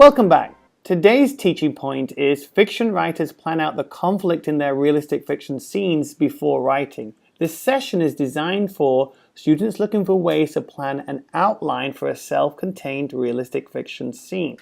Welcome back. Today's teaching point is fiction writers plan out the conflict in their realistic fiction scenes before writing. This session is designed for students looking for ways to plan an outline for a self-contained realistic fiction scene.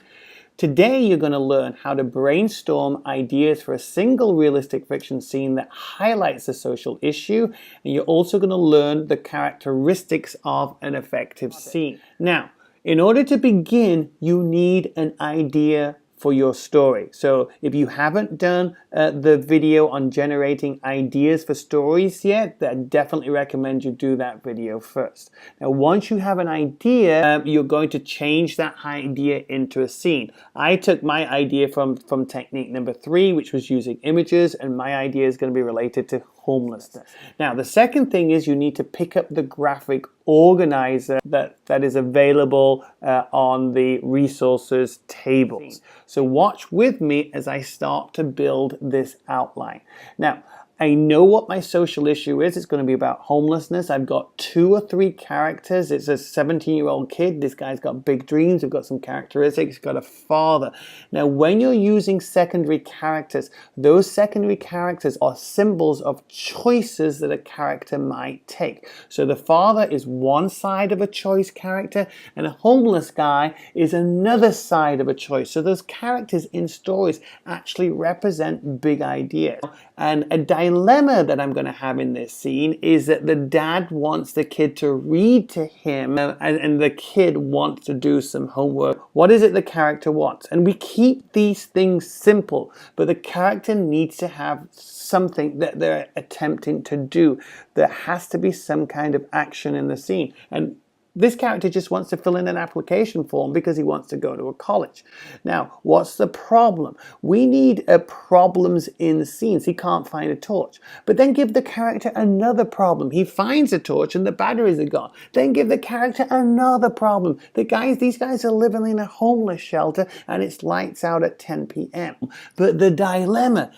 Today you're going to learn how to brainstorm ideas for a single realistic fiction scene that highlights a social issue, and you're also going to learn the characteristics of an effective scene. Now, in order to begin, you need an idea for your story. So if you haven't done the video on generating ideas for stories yet, I definitely recommend you do that video first. Now, once you have an idea, you're going to change that idea into a scene. I took my idea from technique number 3, which was using images, and my idea is going to be related to homelessness. Now, the second thing is you need to pick up the graphic organizer that is available on the resources tables. So watch with me as I start to build this outline. Now, I know what my social issue is. It's going to be about homelessness. I've got 2 or 3 characters. It's a 17-year-old kid. This guy's got big dreams. I've got some characteristics. He's got a father. Now, when you're using secondary characters, those secondary characters are symbols of choices that a character might take. So the father is one side of a choice character, and a homeless guy is another side of a choice. So those characters in stories actually represent big ideas. And a dilemma that I'm going to have in this scene is that the dad wants the kid to read to him, and the kid wants to do some homework. What is it the character wants? And we keep these things simple, but the character needs to have something that they're attempting to do. There has to be some kind of action in the scene. And this character just wants to fill in an application form because he wants to go to a college. Now, what's the problem? We need problems in scenes. He can't find a torch. But then give the character another problem. He finds a torch and the batteries are gone. Then give the character another problem. These guys are living in a homeless shelter and it's lights out at 10 p.m. But the dilemma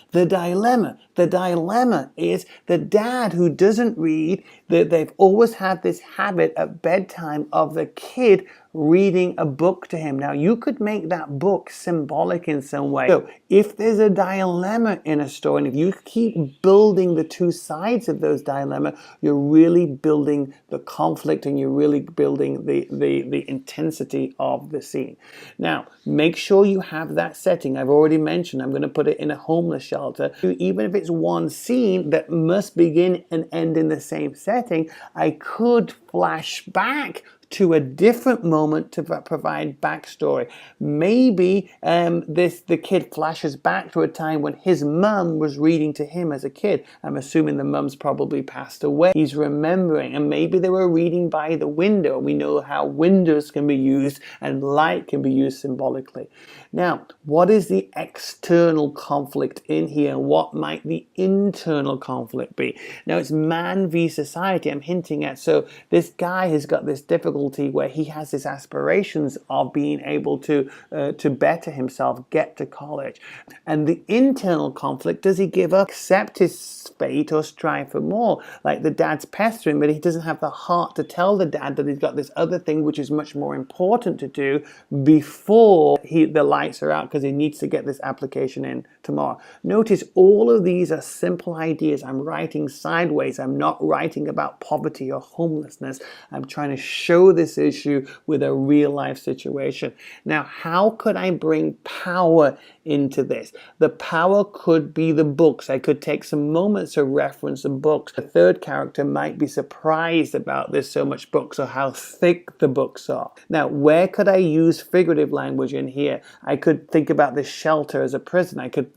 is the dad who doesn't read, that they've always had this habit at bedtime of the kid reading a book to him. Now, you could make that book symbolic in some way. So if there's a dilemma in a story, and if you keep building the 2 sides of those dilemma, you're really building the conflict and you're really building the intensity of the scene. Now, make sure you have that setting. I've already mentioned I'm going to put it in a homeless shelter. Even if it's one scene that must begin and end in the same setting, I could flash back to a different moment to provide backstory. Maybe the kid flashes back to a time when his mum was reading to him as a kid. I'm assuming the mum's probably passed away. He's remembering, and maybe they were reading by the window. We know how windows can be used and light can be used symbolically. Now, what is the external conflict in here? What might the internal conflict be? Now, it's man v society I'm hinting at. So this guy has got this difficulty where he has his aspirations of being able to better himself, get to college. And the internal conflict, does he give up, accept his fate, or strive for more? Like the dad's pestering, but he doesn't have the heart to tell the dad that he's got this other thing which is much more important to do before the lights are out, because he needs to get this application in tomorrow. Notice all of these are simple ideas. I'm writing sideways. I'm not writing about poverty or homelessness. I'm trying to show this issue with a real life situation. Now, how could I bring power into this? The power could be the books. I could take some moments to reference the books. The third character might be surprised about there's so much books or how thick the books are. Now, where could I use figurative language in here? I could think about the shelter as a prison. I could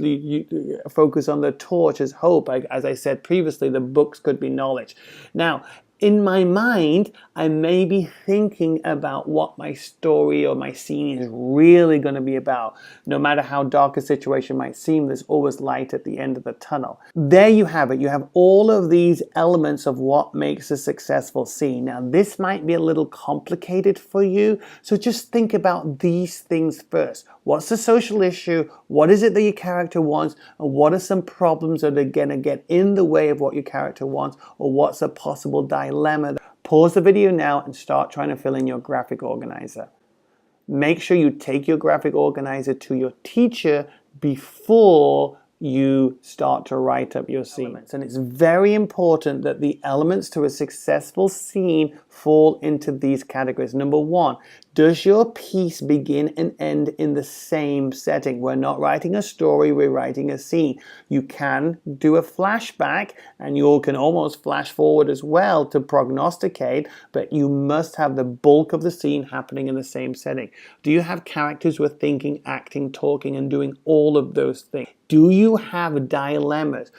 focus on the torch as hope. As I said previously, the books could be knowledge. Now, in my mind, I may be thinking about what my story or my scene is really going to be about. No matter how dark a situation might seem, there's always light at the end of the tunnel. There you have it. You have all of these elements of what makes a successful scene. Now, this might be a little complicated for you, so just think about these things first. What's the social issue? What is it that your character wants? And what are some problems that are going to get in the way of what your character wants? Or what's a possible dilemma? Pause the video now and start trying to fill in your graphic organizer. make sure you take your graphic organizer to your teacher before you start to write up your scenes. And it's very important that the elements to a successful scene fall into these categories. Number one, does your piece begin and end in the same setting? We're not writing a story, we're writing a scene. You can do a flashback, and you can almost flash forward as well to prognosticate, but you must have the bulk of the scene happening in the same setting. Do you have characters who are thinking, acting, talking, and doing all of those things? Do you have dilemmas?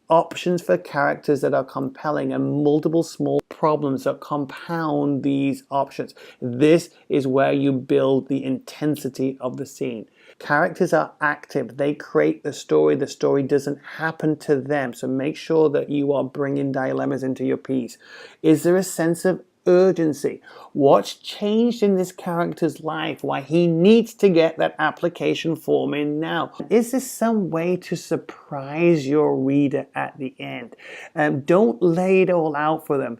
Options for characters that are compelling and multiple small problems that compound these options. This is where you build the intensity of the scene. Characters are active. They create the story. The story doesn't happen to them. So make sure that you are bringing dilemmas into your piece. Is there a sense of urgency? What's changed in this character's life? Why he needs to get that application form in now? Is there some way to surprise your reader at the end? Don't lay it all out for them.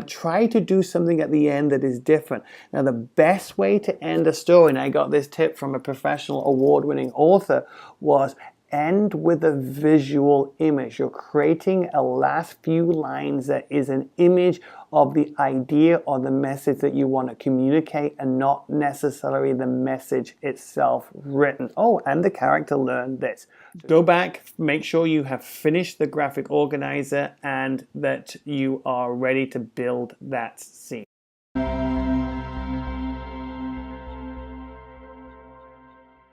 Try to do something at the end that is different. Now, the best way to end a story, and I got this tip from a professional award-winning author, was end with a visual image. You're creating a last few lines that is an image of the idea or the message that you want to communicate, and not necessarily the message itself written. Oh, and the character learned this. Go back, make sure you have finished the graphic organizer and that you are ready to build that scene.